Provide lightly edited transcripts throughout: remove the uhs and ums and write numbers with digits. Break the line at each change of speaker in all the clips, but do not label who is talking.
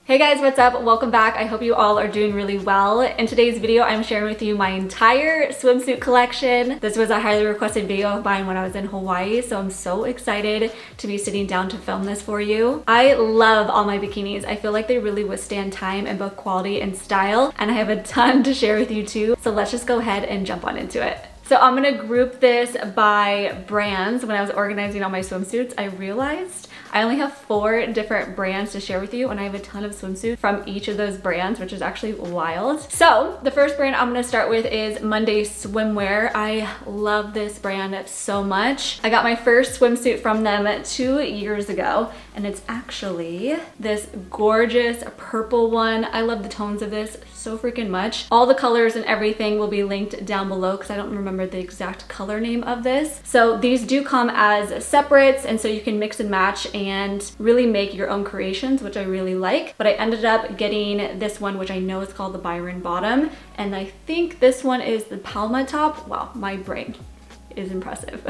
Hey guys, what's up? Welcome back. I hope you all are doing really well. In today's video, I'm sharing with you my entire swimsuit collection. This was a highly requested video of mine when I was in Hawaii, so I'm so excited to be sitting down to film this for you. I love all my bikinis. I feel like they really withstand time in both quality and style, and I have a ton to share with you too. So let's just go ahead and jump on into it. So I'm gonna group this by brands. When I was organizing all my swimsuits, I realized I only have 4 different brands to share with you, and I have a ton of swimsuits from each of those brands, which is actually wild. So the first brand I'm gonna start with is Monday Swimwear. I love this brand so much. I got my first swimsuit from them 2 years ago, and it's actually this gorgeous purple one. I love the tones of this so freaking much. All the colors and everything will be linked down below because I don't remember the exact color name of this. So these do come as separates, and so you can mix and match and really make your own creations, which I really like. But I ended up getting this one, which I know is called the Byron bottom, and I think this one is the Palma top. Wow, my brain is impressive.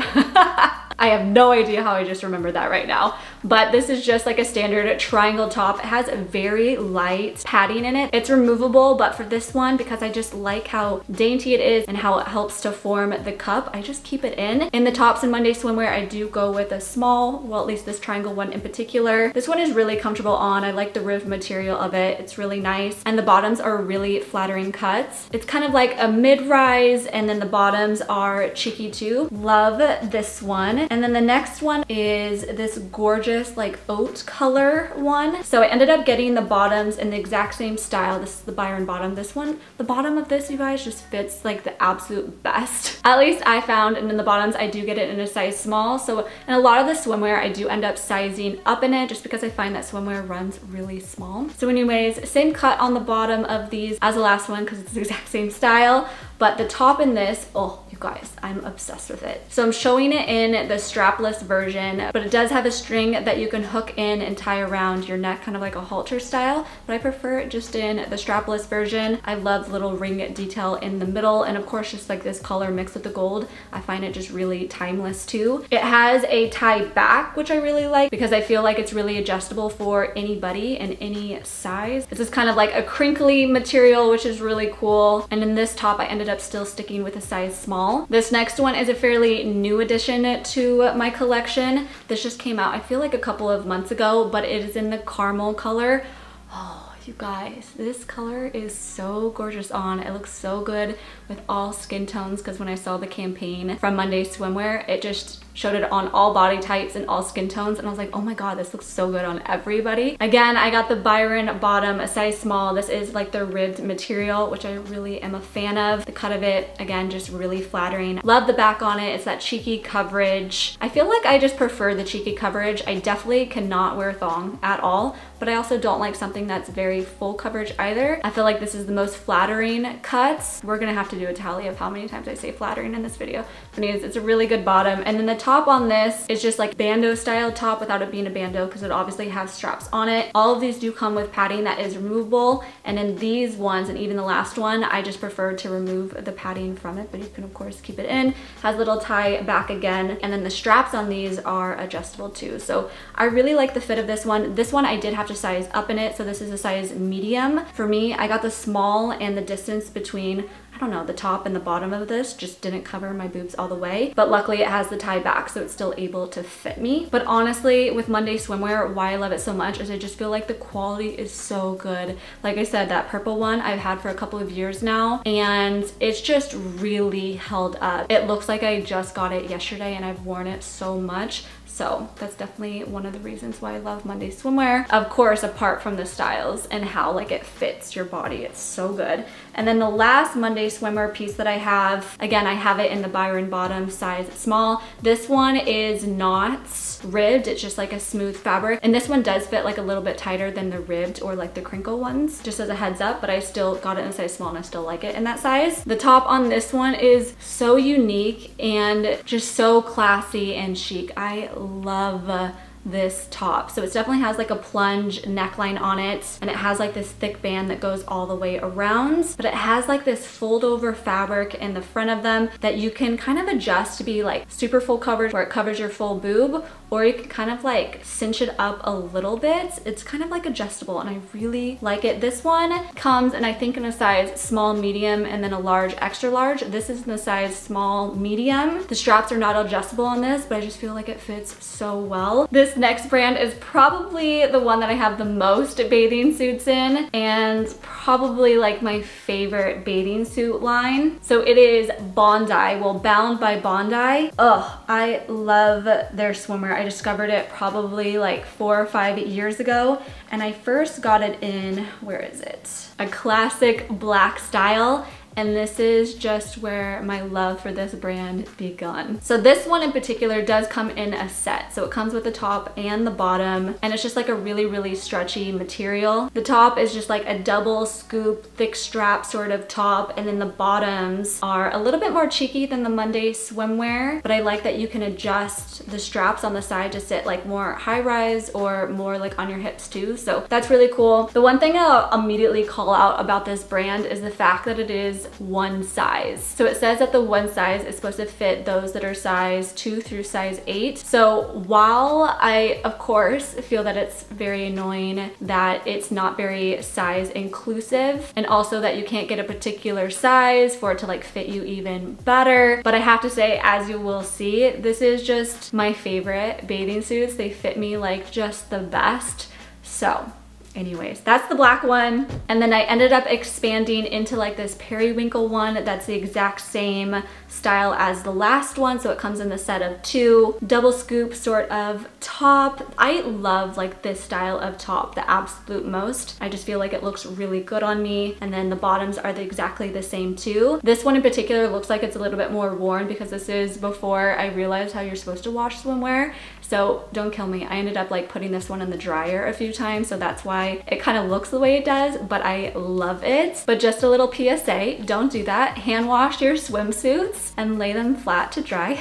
I have no idea how I just remembered that right now. But this is just like a standard triangle top. It has a very light padding in it. It's removable, but for this one, because I just like how dainty it is and how it helps to form the cup, I just keep it in. In the tops in Monday Swimwear, I do go with a small, well, at least this triangle one in particular. This one is really comfortable on. I like the ribbed material of it. It's really nice. And the bottoms are really flattering cuts. It's kind of like a mid-rise, and then the bottoms are cheeky too. Love this one. And then the next one is this gorgeous like oat color one. So I ended up getting the bottoms in the exact same style. This is the Byron bottom. This one, the bottom of this, you guys, just fits like the absolute best. At least I found, and then the bottoms, I do get it in a size small. So in a lot of the swimwear, I do end up sizing up in it just because I find that swimwear runs really small. So anyways, same cut on the bottom of these as the last one because it's the exact same style. But the top in this, oh, you guys, I'm obsessed with it. So I'm showing it in the strapless version, but it does have a string that you can hook in and tie around your neck, kind of like a halter style, but I prefer it just in the strapless version. I love the little ring detail in the middle, and of course, just like this color mixed with the gold. I find it just really timeless too. It has a tie back, which I really like because I feel like it's really adjustable for anybody in any size. This is kind of like a crinkly material, which is really cool. And in this top, I ended up still sticking with a size small. This next one is a fairly new addition to my collection. This just came out, I feel like a couple of months ago, but it is in the caramel color. Oh, you guys, this color is so gorgeous on. It looks so good with all skin tones because when I saw the campaign from Monday Swimwear, it just showed it on all body types and all skin tones, and I was like, oh my god, this looks so good on everybody. Again, I got the Byron bottom, a size small. This is like the ribbed material, which I really am a fan of. The cut of it, again, just really flattering. Love the back on it. It's that cheeky coverage. I feel like I just prefer the cheeky coverage. I definitely cannot wear thong at all, but I also don't like something that's very full coverage either. I feel like this is the most flattering cuts. We're gonna have to do a tally of how many times I say flattering in this video. But anyways, it's a really good bottom. And then the top on this is just like bandeau style top without it being a bandeau because it obviously has straps on it. All of these do come with padding that is removable, and in these ones, and even the last one, I just prefer to remove the padding from it, but you can of course keep it in. Has a little tie back again, and then the straps on these are adjustable too. So I really like the fit of this one. This one I did have to size up in it, so this is a size medium. For me, I got the small, and the distance between, I don't know, the top and the bottom of this just didn't cover my boobs all the way, but luckily it has the tie back, so it's still able to fit me. But honestly, with Monday Swimwear, why I love it so much is I just feel like the quality is so good. Like I said, that purple one I've had for a couple of years now, and it's just really held up. It looks like I just got it yesterday, and I've worn it so much. So that's definitely one of the reasons why I love Monday Swimwear. Of course, apart from the styles and how like it fits your body, it's so good. And then the last Monday Swimwear piece that I have, again, I have it in the Byron bottom, size small. This one is not ribbed, it's just like a smooth fabric. And this one does fit like a little bit tighter than the ribbed or like the crinkle ones, just as a heads up, but I still got it in a size small and I still like it in that size. The top on this one is so unique and just so classy and chic. I love this top. So it definitely has like a plunge neckline on it, and it has like this thick band that goes all the way around, but it has like this fold over fabric in the front of them that you can kind of adjust to be like super full coverage where it covers your full boob, or you can kind of like cinch it up a little bit. It's kind of like adjustable and I really like it. This one comes in I think in a size small, medium, and then a large, extra large. This is in the size small, medium. The straps are not adjustable on this, but I just feel like it fits so well. This next brand is probably the one that I have the most bathing suits in, and probably like my favorite bathing suit line. So it is Bondi, well, Bound by Bondi. Oh, I love their swimwear. I discovered it probably like 4 or 5 years ago, and I first got it in, where is it? A classic black style. And this is just where my love for this brand begun. So this one in particular does come in a set. So it comes with the top and the bottom, and it's just like a really, really stretchy material. The top is just like a double scoop, thick strap sort of top, and then the bottoms are a little bit more cheeky than the Monday swimwear, but I like that you can adjust the straps on the side to sit like more high rise or more like on your hips too. So that's really cool. The one thing I'll immediately call out about this brand is the fact that it is one size. So it says that the one size is supposed to fit those that are size 2 through size 8. So while I of course feel that it's very annoying that it's not very size inclusive, and also that you can't get a particular size for it to like fit you even better, but I have to say, as you will see, this is just my favorite bathing suits. They fit me like just the best. So anyways, that's the black one. And then I ended up expanding into like this periwinkle one that's the exact same style as the last one. So it comes in the set of 2, double scoop sort of top. I love like this style of top the absolute most. I just feel like it looks really good on me. And then the bottoms are exactly the same too. This one in particular looks like it's a little bit more worn because this is before I realized how you're supposed to wash swimwear. So don't kill me. I ended up like putting this one in the dryer a few times, so that's why it kind of looks the way it does, but I love it. But just a little PSA, don't do that. Hand wash your swimsuits and lay them flat to dry.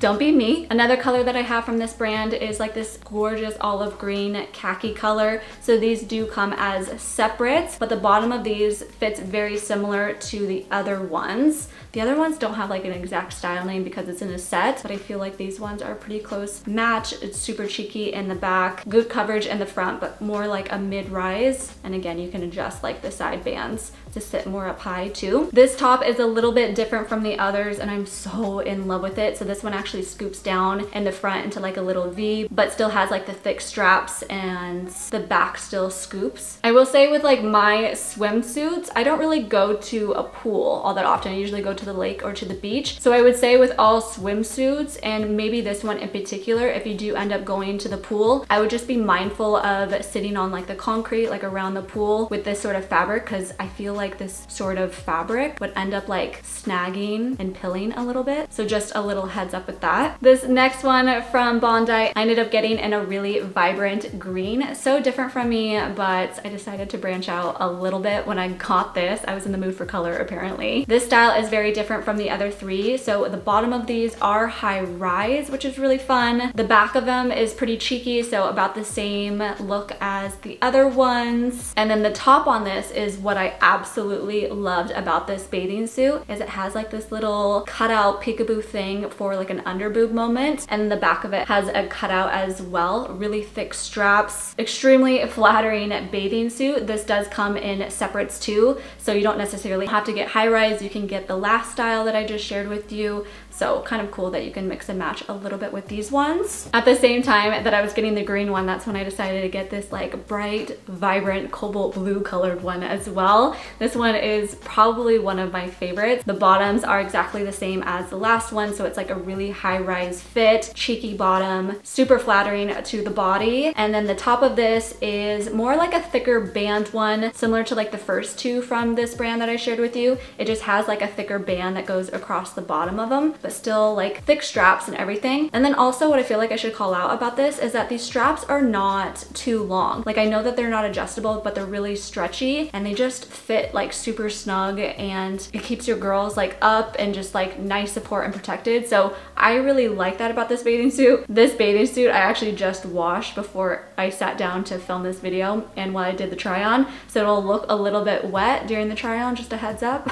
Don't be me. Another color that I have from this brand is like this gorgeous olive green khaki color. So these do come as separates, but the bottom of these fits very similar to the other ones. The other ones don't have like an exact style name because it's in a set, but I feel like these ones are pretty close match. It's super cheeky in the back, good coverage in the front, but more like a mid-rise. And again, you can adjust like the side bands to sit more up high too. This top is a little bit different from the others and I'm so in love with it. So this one actually scoops down in the front into like a little V, but still has like the thick straps and the back still scoops. I will say with like my swimsuits, I don't really go to a pool all that often. I usually go to the lake or to the beach. So I would say with all swimsuits, and maybe this one in particular, if you do end up going to the pool, I would just be mindful of sitting on like the concrete, like around the pool with this sort of fabric, because I feel like this sort of fabric would end up like snagging and pilling a little bit. So just a little heads up with that. This next one from Bondi, I ended up getting in a really vibrant green. So different from me, but I decided to branch out a little bit when I got this. I was in the mood for color apparently. This style is very different from the other 3. So the bottom of these are high rise, which is really fun. The back of them is pretty cheeky, so about the same look as the other ones. And then the top on this is what I absolutely loved about this bathing suit, is it has like this little cutout peekaboo thing for like an underboob moment, and the back of it has a cutout as well. Really thick straps, extremely flattering bathing suit. This does come in separates too, so you don't necessarily have to get high rise. You can get the last style that I just shared with you. So kind of cool that you can mix and match a little bit with these ones. At the same time that I was getting the green one, that's when I decided to get this like bright, vibrant, cobalt blue colored one as well. This one is probably one of my favorites. The bottoms are exactly the same as the last one, so it's like a really high-rise fit, cheeky bottom, super flattering to the body. And then the top of this is more like a thicker band one, similar to like the first 2 from this brand that I shared with you. It just has like a thicker band that goes across the bottom of them, but still like thick straps and everything. And then also what I feel like I should call out about this is that these straps are not too long. Like Like, I know that they're not adjustable, but they're really stretchy and they just fit like super snug, and it keeps your girls like up and just like nice support and protected. So I really like that about this bathing suit. This bathing suit I actually just washed before I sat down to film this video and while I did the try on, so it'll look a little bit wet during the try on, just a heads up.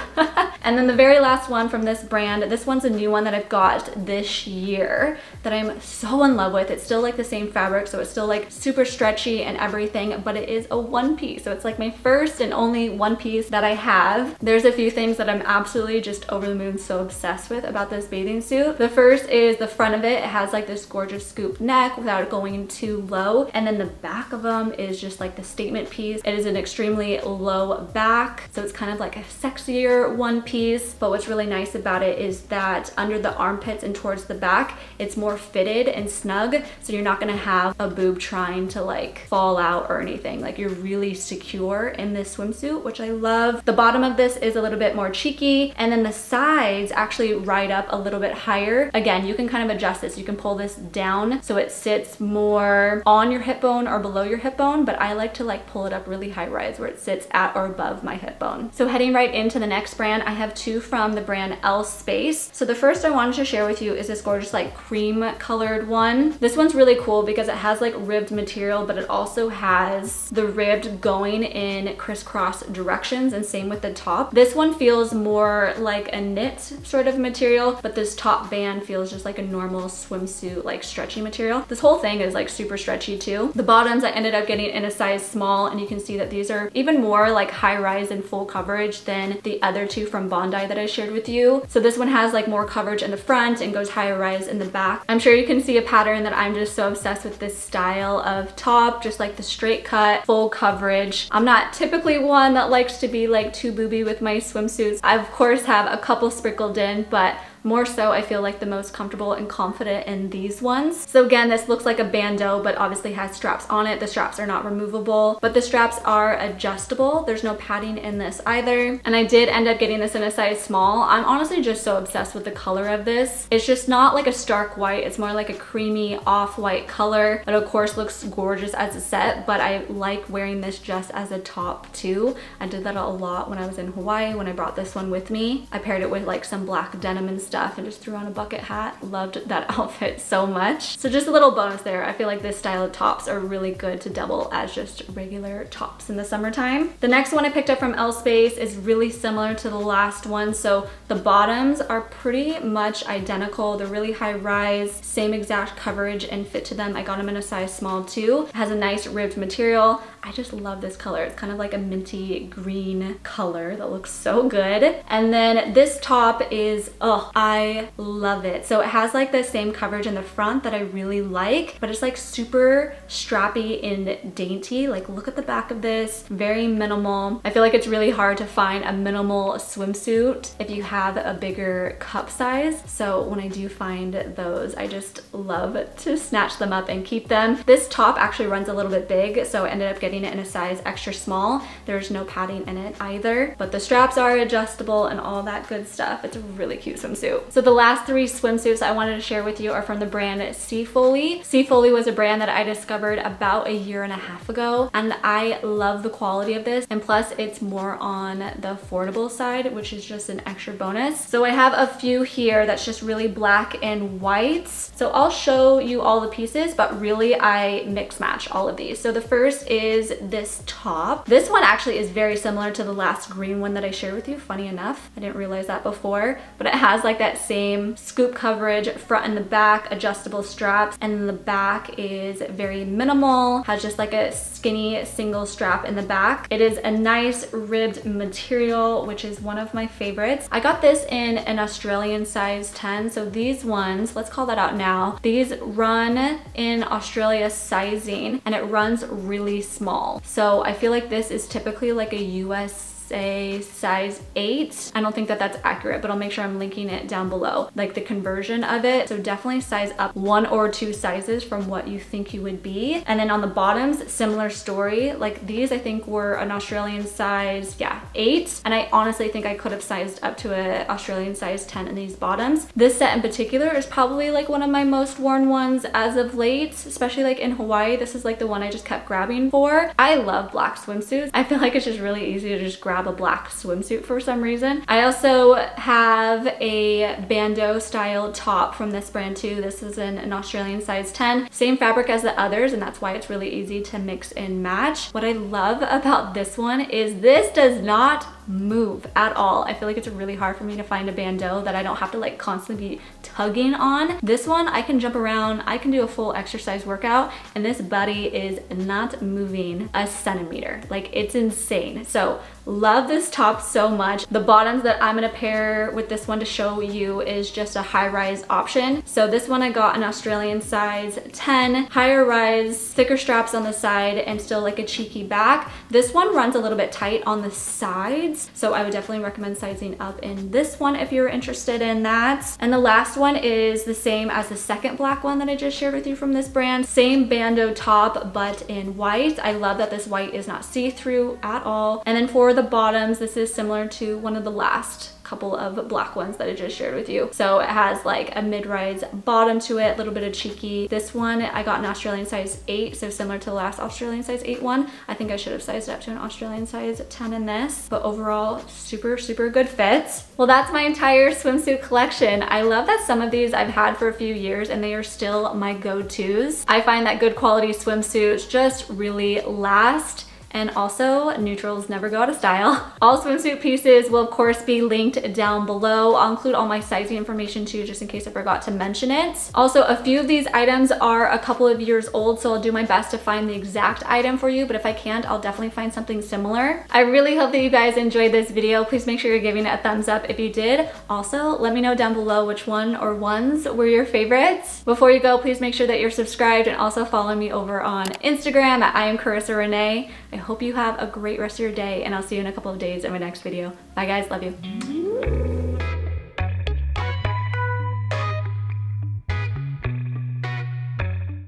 And then the very last one from this brand, this one's a new one that I've got this year that I'm so in love with. It's still like the same fabric, so it's still like super stretchy and everything, but it is a one piece. So it's like my first and only one piece that I have. There's a few things that I'm absolutely just over the moon so obsessed with about this bathing suit. The first is the front of it. It has like this gorgeous scoop neck without it going too low. And then the back of them is just like the statement piece. It is an extremely low back, so it's kind of like a sexier one piece. But what's really nice about it is that under the armpits and towards the back, it's more fitted and snug, so you're not gonna have a boob trying to like fall out or anything. Like, you're really secure in this swimsuit, which I love. The bottom of this is a little bit more cheeky, and then the sides actually ride up a little bit higher. Again, you can kind of adjust this. You can pull this down so it sits more on your hip bone or below your hip bone, but I like to like pull it up really high rise where it sits at or above my hip bone. So heading right into the next brand, I have two from the brand Elle Space. So the first I wanted to share with you is this gorgeous like cream colored one. This one's really cool because it has like ribbed material, but it also has the ribbed going in crisscross directions, and same with the top. This one feels more like a knit sort of material, but this top band feels just like a normal swimsuit, like stretchy material. This whole thing is like super stretchy too. The bottoms I ended up getting in a size small, and you can see that these are even more like high rise and full coverage than the other two from Bondi that I shared with you. So this one has like more coverage in the front and goes higher rise in the back. I'm sure you can see a pattern that I'm just so obsessed with this style of top, just like the straight cut, full coverage. I'm not typically one that likes to be like too booby with my swimsuits. I of course have a couple sprinkled in, but more so I feel like the most comfortable and confident in these ones. So again, this looks like a bandeau, but obviously has straps on it. The straps are not removable, but the straps are adjustable. There's no padding in this either. And I did end up getting this in a size small. I'm honestly just so obsessed with the color of this. It's just not like a stark white. It's more like a creamy off-white color. It of course looks gorgeous as a set, but I like wearing this just as a top too. I did that a lot when I was in Hawaii when I brought this one with me. I paired it with like some black denim and stuff and just threw on a bucket hat. Loved that outfit so much. So just a little bonus there. I feel like this style of tops are really good to double as just regular tops in the summertime. The next one I picked up from Elle Space is really similar to the last one. So the bottoms are pretty much identical. They're really high rise, same exact coverage and fit to them. I got them in a size small too. It has a nice ribbed material. I just love this color. It's kind of like a minty green color that looks so good. And then this top is, oh, I love it. So it has like the same coverage in the front that I really like, but it's like super strappy and dainty. Like, look at the back of this, very minimal. I feel like it's really hard to find a minimal swimsuit if you have a bigger cup size. So when I do find those, I just love to snatch them up and keep them. This top actually runs a little bit big, so I ended up getting it in a size extra small. There's no padding in it either, but the straps are adjustable and all that good stuff. It's a really cute swimsuit. So the last three swimsuits I wanted to share with you are from the brand Seafolly. Seafolly was a brand that I discovered about a year and a half ago, and I love the quality of this, and plus it's more on the affordable side, which is just an extra bonus. So I have a few here that's just really black and white. So I'll show you all the pieces, but really I mix match all of these. So the first is this top. This one actually is very similar to the last green one that I shared with you. Funny enough, I didn't realize that before, but it has like that same scoop coverage front and the back, adjustable straps, and then the back is very minimal, has just like a skinny single strap in the back. It is a nice ribbed material, which is one of my favorites. I got this in an Australian size 10, so these ones, let's call that out now, these run in Australia sizing and it runs really small. So I feel like this is typically like a US say size 8. I don't think that that's accurate, but I'll make sure I'm linking it down below, like the conversion of it. So definitely size up 1 or 2 sizes from what you think you would be. And then on the bottoms, similar story. Like these I think were an Australian size, yeah, 8. And I honestly think I could have sized up to an Australian size 10 in these bottoms. This set in particular is probably like one of my most worn ones as of late, especially like in Hawaii. This is like the one I just kept grabbing for. I love black swimsuits. I feel like it's just really easy to just grab a black swimsuit for some reason. I also have a bandeau style top from this brand too. This is in an Australian size 10. Same fabric as the others, and that's why it's really easy to mix and match. What I love about this one is this does not move at all. I feel like it's really hard for me to find a bandeau that I don't have to like constantly be tugging on. This one I can jump around, I can do a full exercise workout, and this body is not moving a centimeter. Like it's insane. So love this top so much. The bottoms that I'm gonna pair with this one to show you is just a high-rise option. So this one I got an Australian size 10, higher rise, thicker straps on the side, and still like a cheeky back. This one runs a little bit tight on the sides, so I would definitely recommend sizing up in this one if you're interested in that. And the last one is the same as the second black one that I just shared with you from this brand. Same bandeau top, but in white. I love that this white is not see-through at all. And then for the bottoms, this is similar to one of the last couple of black ones that I just shared with you. So it has like a mid-rise bottom to it, a little bit of cheeky. This one I got an Australian size 8, so similar to the last Australian size 8 one. I think I should have sized up to an Australian size 10 in this, but overall super good fits. Well, that's my entire swimsuit collection. I love that some of these I've had for a few years and they are still my go-tos. I find that good quality swimsuits just really last. And also, neutrals never go out of style. All swimsuit pieces will of course be linked down below. I'll include all my sizing information too, just in case I forgot to mention it. Also, a few of these items are a couple of years old, so I'll do my best to find the exact item for you, but if I can't, I'll definitely find something similar. I really hope that you guys enjoyed this video. Please make sure you're giving it a thumbs up if you did. Also, let me know down below which one or ones were your favorites. Before you go, please make sure that you're subscribed and also follow me over on Instagram at I am Carissa Renee. I hope you have a great rest of your day, and I'll see you in a couple of days in my next video. Bye guys, love you.